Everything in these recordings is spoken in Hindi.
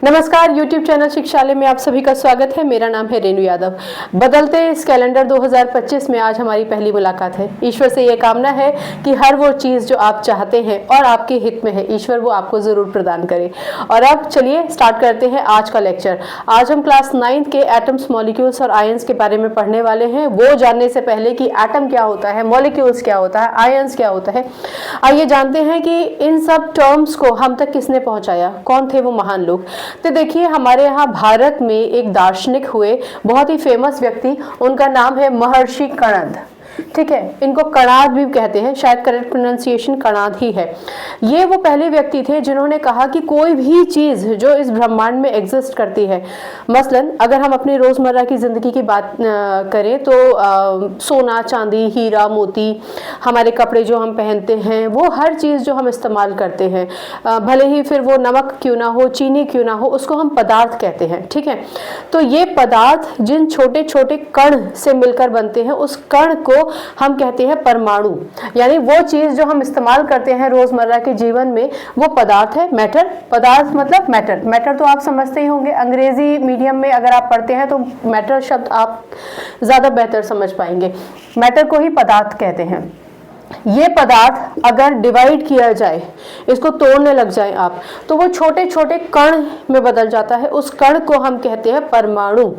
नमस्कार, YouTube चैनल शिक्षालय में आप सभी का स्वागत है। मेरा नाम है रेणु यादव। बदलते इस कैलेंडर 2025 में आज हमारी पहली मुलाकात है। ईश्वर से ये कामना है कि हर वो चीज़ जो आप चाहते हैं और आपके हित में है, ईश्वर वो आपको ज़रूर प्रदान करे। और अब चलिए स्टार्ट करते हैं आज का लेक्चर। आज हम क्लास 9 के एटम्स, मॉलिक्यूल्स और आयंस के बारे में पढ़ने वाले हैं। वो जानने से पहले कि एटम क्या होता है, मॉलिक्यूल्स क्या होता है, आयंस क्या होता है, आइए जानते हैं कि इन सब टर्म्स को हम तक किसने पहुँचाया, कौन थे वो महान लोग। तो देखिए, हमारे यहाँ भारत में एक दार्शनिक हुए, बहुत ही फेमस व्यक्ति, उनका नाम है महर्षि कणाद। ठीक है, इनको कणाद भी कहते हैं, शायद करेक्ट प्रोनाउंसिएशन कणाद ही है। ये वो पहले व्यक्ति थे जिन्होंने कहा कि कोई भी चीज़ जो इस ब्रह्मांड में एग्जिस्ट करती है, मसलन अगर हम अपनी रोज़मर्रा की ज़िंदगी की बात करें तो सोना, चांदी, हीरा, मोती, हमारे कपड़े जो हम पहनते हैं, वो हर चीज़ जो हम इस्तेमाल करते हैं, भले ही फिर वो नमक क्यों ना हो, चीनी क्यों ना हो, उसको हम पदार्थ कहते हैं। ठीक है, तो ये पदार्थ जिन छोटे छोटे कण से मिलकर बनते हैं, उस कण को हम कहते हैं परमाणु। यानी वो चीज जो हम इस्तेमाल करते हैं रोजमर्रा के जीवन में, वो पदार्थ है, मैटर। पदार्थ मतलब मैटर। मैटर तो आप समझते ही होंगे, अंग्रेजी मीडियम में अगर आप पढ़ते हैं तो मैटर शब्द आप ज्यादा बेहतर समझ पाएंगे। मैटर को ही पदार्थ कहते हैं। ये पदार्थ अगर डिवाइड किया जाए, इसको तोड़ने लग जाए आप, तो वो छोटे छोटे कण में बदल जाता है। उस कण को हम कहते हैं परमाणु।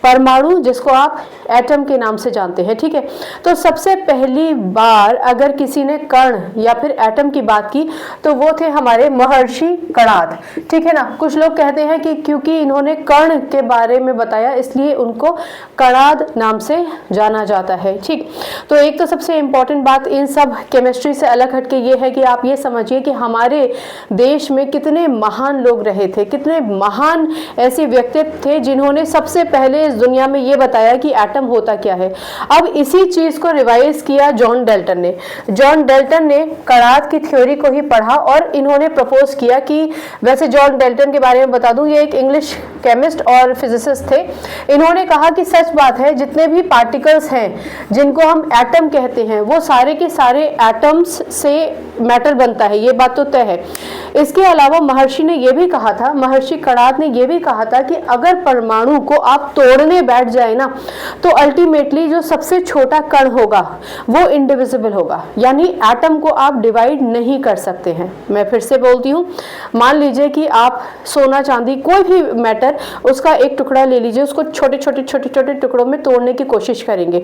परमाणु, जिसको आप एटम के नाम से जानते हैं। ठीक है, तो सबसे पहली बार अगर किसी ने कण या फिर एटम की बात की तो वो थे हमारे महर्षि कणाद। ठीक है ना, कुछ लोग कहते हैं कि क्योंकि इन्होंने कण के बारे में बताया इसलिए उनको कणाद नाम से जाना जाता है। ठीक, तो एक तो सबसे इम्पोर्टेंट बात इन सब केमिस्ट्री से अलग हटके ये है कि आप ये समझिए कि हमारे देश में कितने महान लोग रहे थे, कितने महान ऐसे व्यक्तित्व थे जिन्होंने सबसे पहले दुनिया में ये बताया कि एटम होता क्या है। अब इसी चीज को रिवाइज किया जॉन डाल्टन ने। जॉन डाल्टन ने कणाद की थ्योरी को ही पढ़ा और इन्होंने प्रपोज किया कि, वैसे जॉन डाल्टन के बारे में बता दूं, ये एक इंग्लिश केमिस्ट और फिजिसिस्ट थे। इन्होंने कहा कि सच बात है, जितने भी पार्टिकल्स हैं जिनको हम एटम कहते हैं, वो सारे के सारे एटम्स से मैटर बनता है, ये बात तो तय है। इसके अलावा महर्षि ने यह भी कहा था, महर्षि कणाद ने यह भी कहा था कि अगर परमाणु को आप तोड़ने बैठ जाए ना, तो अल्टीमेटली जो सबसे छोटा कण होगा वो इंडिविजिबल होगा, यानी एटम को आप डिवाइड नहीं कर सकते हैं। मैं फिर से बोलती हूँ, मान लीजिए कि आप सोना, चांदी, कोई भी मैटर, उसका एक टुकड़ा ले लीजिए, उसको छोटे छोटे टुकड़ों में तोड़ने की कोशिश करेंगे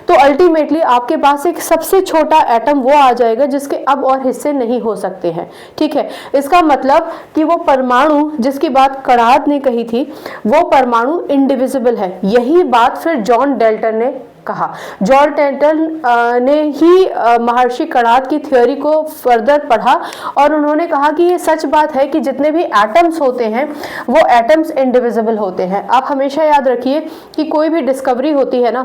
तो अल्टीमेटली आपके पास एक सबसे छोटा एटम वो आ जाएगा जिसके अब और हिस्से नहीं हो सकते हैं। ठीक है, इसका मतलब कि वो परमाणु जिसकी बात कणाद ने कही थी, वो परमाणु इंडिविजिबल है। यही बात फिर जॉन डाल्टन ने कहा। जॉन डाल्टन ने ही महर्षि कणाद की थ्योरी को फर्दर पढ़ा और उन्होंने कहा कि ये सच बात है कि जितने भी एटम्स होते हैं वो एटम्स इंडिविजिबल होते हैं। आप हमेशा याद रखिए कि कोई भी डिस्कवरी होती है ना,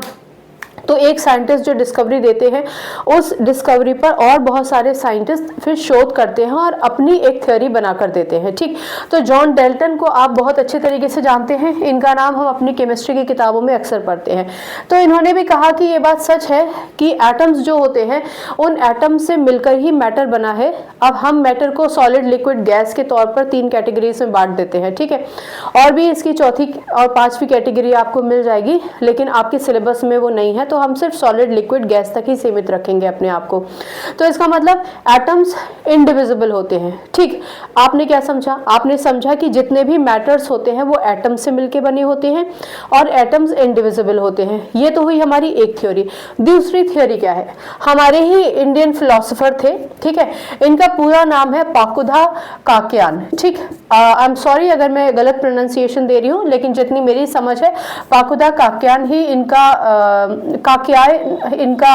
तो एक साइंटिस्ट जो डिस्कवरी देते हैं, उस डिस्कवरी पर और बहुत सारे साइंटिस्ट फिर शोध करते हैं और अपनी एक थ्योरी बनाकर देते हैं। ठीक, तो जॉन डाल्टन को आप बहुत अच्छे तरीके से जानते हैं, इनका नाम हम अपनी केमिस्ट्री की किताबों में अक्सर पढ़ते हैं। तो इन्होंने भी कहा कि ये बात सच है कि एटम्स जो होते हैं, उन एटम्स से मिलकर ही मैटर बना है। अब हम मैटर को सॉलिड, लिक्विड, गैस के तौर पर 3 कैटेगरीज में बांट देते हैं। ठीक है, और भी इसकी चौथी और 5वीं कैटेगरी आपको मिल जाएगी, लेकिन आपके सिलेबस में वो नहीं है, तो हम सिर्फ सॉलिड, लिक्विड, गैस तक ही सीमित रखेंगे अपने आप को। तो इसका मतलब एटम्स इंडिविजिबल होते हैं। ठीक, आपने क्या समझा? आपने समझा कि जितने भी मैटर्स होते हैं वो एटम से मिलके बने होते हैं और एटम्स इंडिविजिबल होते हैं। ये तो हुई हमारी एक थ्योरी। दूसरी थ्योरी क्या है? हमारे ही इंडियन फिलोसोफर थे, ठीक है, इनका पूरा नाम है पाकुदा काक्यान। ठीक, आई एम सॉरी अगर मैं गलत प्रोनाउंसिएशन दे रही हूँ, लेकिन जितनी मेरी समझ है पाकुदा काक्यान ही इनका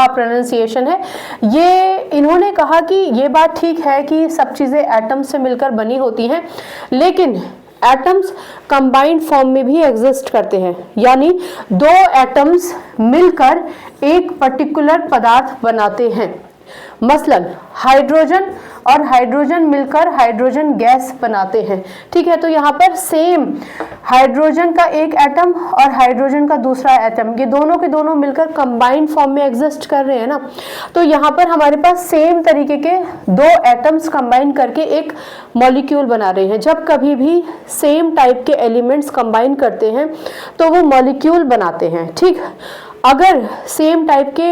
प्रोनाउंसिएशन है। ये इन्होंने कहा कि ये बात ठीक है कि सब चीज़ें एटम से मिलकर बनी होती हैं, लेकिन एटम्स कंबाइंड फॉर्म में भी एग्जिस्ट करते हैं, यानी 2 एटम्स मिलकर एक पर्टिकुलर पदार्थ बनाते हैं। मसलन हाइड्रोजन और हाइड्रोजन मिलकर हाइड्रोजन गैस बनाते हैं। ठीक है, तो यहाँ पर सेम हाइड्रोजन का एक एटम और हाइड्रोजन का दूसरा एटम, ये दोनों के दोनों मिलकर कंबाइंड फॉर्म में एग्जिस्ट कर रहे हैं ना। तो यहाँ पर हमारे पास सेम तरीके के दो एटम्स कंबाइन करके एक मॉलिक्यूल बना रहे हैं। जब कभी भी सेम टाइप के एलिमेंट्स कंबाइन करते हैं तो वो मॉलिक्यूल बनाते हैं। ठीक, अगर सेम टाइप के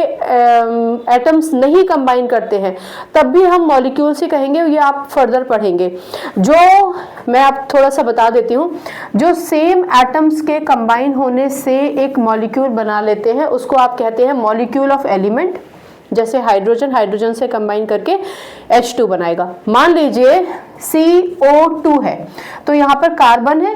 एटम्स नहीं कंबाइन करते हैं तब भी हम मॉलिक्यूल्स ही कहेंगे, ये आप फर्दर पढ़ेंगे। जो मैं आप थोड़ा सा बता देती हूँ, जो सेम एटम्स के कंबाइन होने से एक मॉलिक्यूल बना लेते हैं उसको आप कहते हैं मॉलिक्यूल ऑफ एलिमेंट। जैसे हाइड्रोजन से कंबाइन करके H2 बनाएगा। मान लीजिए CO2 है, तो यहाँ पर कार्बन है,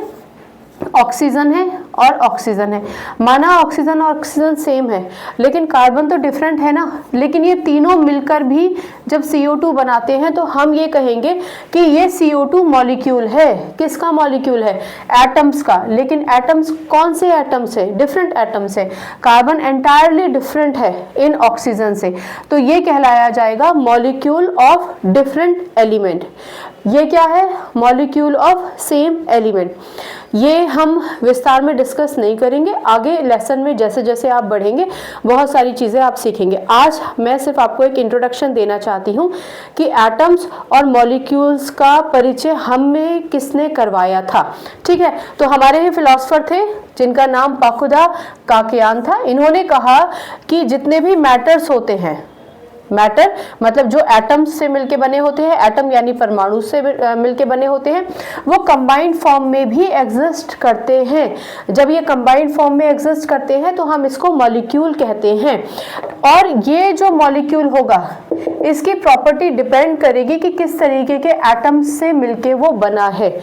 ऑक्सीजन है और ऑक्सीजन है। माना ऑक्सीजन और ऑक्सीजन सेम है लेकिन कार्बन तो डिफरेंट है ना, लेकिन ये तीनों मिलकर भी जब CO2 बनाते हैं तो हम ये कहेंगे कि ये CO2 मॉलिक्यूल है। किसका मॉलिक्यूल है? एटम्स का। लेकिन एटम्स कौन से एटम्स है? डिफरेंट एटम्स है। कार्बन एंटायरली डिफरेंट है इन ऑक्सीजन से, तो ये कहलाया जाएगा मॉलिक्यूल ऑफ डिफरेंट एलिमेंट। ये क्या है? Molecule of same element. ये हम विस्तार में डिस्कस नहीं करेंगे, आगे लेसन में जैसे जैसे आप बढ़ेंगे बहुत सारी चीज़ें आप सीखेंगे। आज मैं सिर्फ आपको एक इंट्रोडक्शन देना चाहती हूँ कि एटम्स और मॉलिक्यूल्स का परिचय हमें किसने करवाया था। ठीक है, तो हमारे ही फिलोसफर थे जिनका नाम पाकुदा काकियान था। इन्होंने कहा कि जितने भी मैटर्स होते हैं, मैटर मतलब जो एटम्स से मिलके बने होते हैं, एटम यानी परमाणु से मिलके बने होते हैं, वो कंबाइंड फॉर्म में भी एग्जिस्ट करते हैं। जब ये कंबाइंड फॉर्म में एग्जिस्ट करते हैं तो हम इसको मॉलिक्यूल कहते हैं। और ये जो मॉलिक्यूल होगा इसकी प्रॉपर्टी डिपेंड करेगी कि किस तरीके के एटम्स से मिलके वो बना है।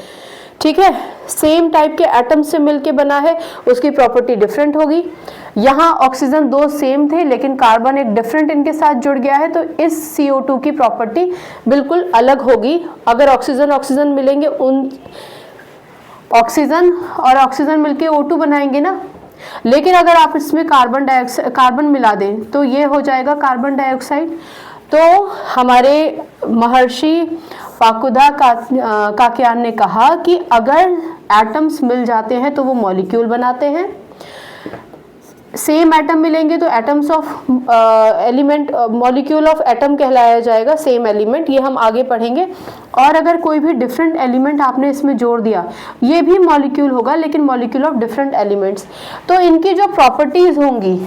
ठीक है, सेम टाइप के एटम से मिलके बना है, उसकी प्रॉपर्टी डिफरेंट होगी। यहाँ ऑक्सीजन दो सेम थे लेकिन कार्बन एक डिफरेंट इनके साथ जुड़ गया है, तो इस CO2 की प्रॉपर्टी बिल्कुल अलग होगी। अगर ऑक्सीजन मिलेंगे, उन ऑक्सीजन और ऑक्सीजन मिलके O2 बनाएंगे ना, लेकिन अगर आप इसमें कार्बन मिला दें तो ये हो जाएगा कार्बन डाइऑक्साइड। तो हमारे महर्षि पाकुदा काकियान ने कहा कि अगर एटम्स मिल जाते हैं तो वो मॉलिक्यूल बनाते हैं। सेम एटम मिलेंगे तो atoms of element, molecule of atom कहलाया जाएगा, सेम एलिमेंट। ये हम आगे पढ़ेंगे। और अगर कोई भी डिफरेंट एलिमेंट आपने इसमें जोड़ दिया, ये भी मॉलिक्यूल होगा लेकिन मॉलिक्यूल ऑफ डिफरेंट एलिमेंट्स। तो इनकी जो प्रॉपर्टीज होंगी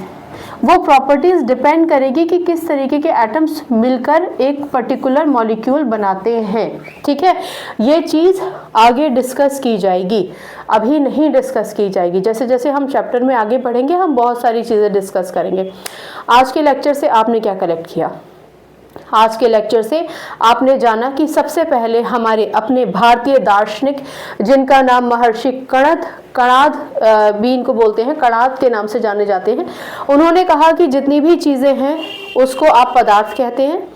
वो प्रॉपर्टीज डिपेंड करेगी कि किस तरीके के एटम्स मिलकर एक पर्टिकुलर मॉलिक्यूल बनाते हैं। ठीक है, ये चीज़ आगे डिस्कस की जाएगी, अभी नहीं डिस्कस की जाएगी। जैसे जैसे हम चैप्टर में आगे बढ़ेंगे हम बहुत सारी चीज़ें डिस्कस करेंगे। आज के लेक्चर से आपने क्या कलेक्ट किया? आज के लेक्चर से आपने जाना कि सबसे पहले हमारे अपने भारतीय दार्शनिक, जिनका नाम महर्षि कणाद भी इनको बोलते हैं, कणाद के नाम से जाने जाते हैं, उन्होंने कहा कि जितनी भी चीज़ें हैं उसको आप पदार्थ कहते हैं।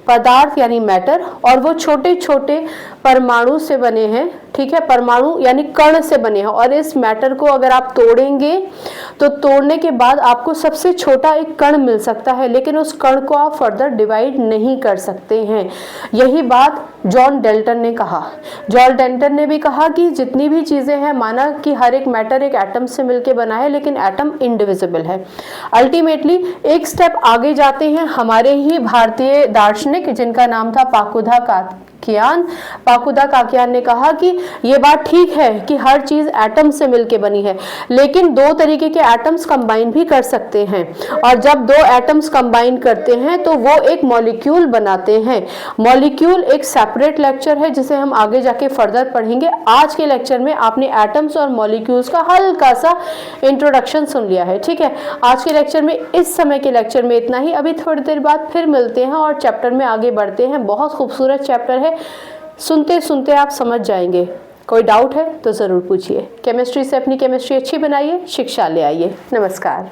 पदार्थ यानी मैटर, और वो छोटे छोटे परमाणु से बने हैं। ठीक है, परमाणु यानी कण से बने हैं। और इस मैटर को अगर आप तोड़ेंगे तो तोड़ने के बाद आपको सबसे छोटा एक कण मिल सकता है, लेकिन उस कण को आप फर्दर डिवाइड नहीं कर सकते हैं। यही बात जॉन डेल्टन ने कहा। जॉन डेल्टन ने भी कहा कि जितनी भी चीज़ें हैं, माना कि हर एक मैटर एक एटम से मिलकर बना है लेकिन एटम इनडिविजिबल है। अल्टीमेटली एक स्टेप आगे जाते हैं हमारे ही भारतीय दार्शनिक, जिनका नाम था पाकुदा काकियान ने कहा कि ये बात ठीक है कि हर चीज एटम से मिलके बनी है, लेकिन दो तरीके के एटम्स कंबाइन भी कर सकते हैं। और जब दो एटम्स कंबाइन करते हैं तो वो एक मॉलिक्यूल बनाते हैं। मॉलिक्यूल एक सेपरेट लेक्चर है जिसे हम आगे जाके फर्दर पढ़ेंगे। आज के लेक्चर में आपने एटम्स और मॉलिक्यूल्स का हल्का सा इंट्रोडक्शन सुन लिया है। ठीक है, आज के लेक्चर में, इस समय के लेक्चर में इतना ही। अभी थोड़ी देर बाद फिर मिलते हैं और चैप्टर में आगे बढ़ते हैं। बहुत खूबसूरत चैप्टर है, सुनते सुनते आप समझ जाएंगे। कोई डाउट है तो ज़रूर पूछिए। केमिस्ट्री से अपनी केमिस्ट्री अच्छी बनाइए, शिक्षा ले आइए। नमस्कार।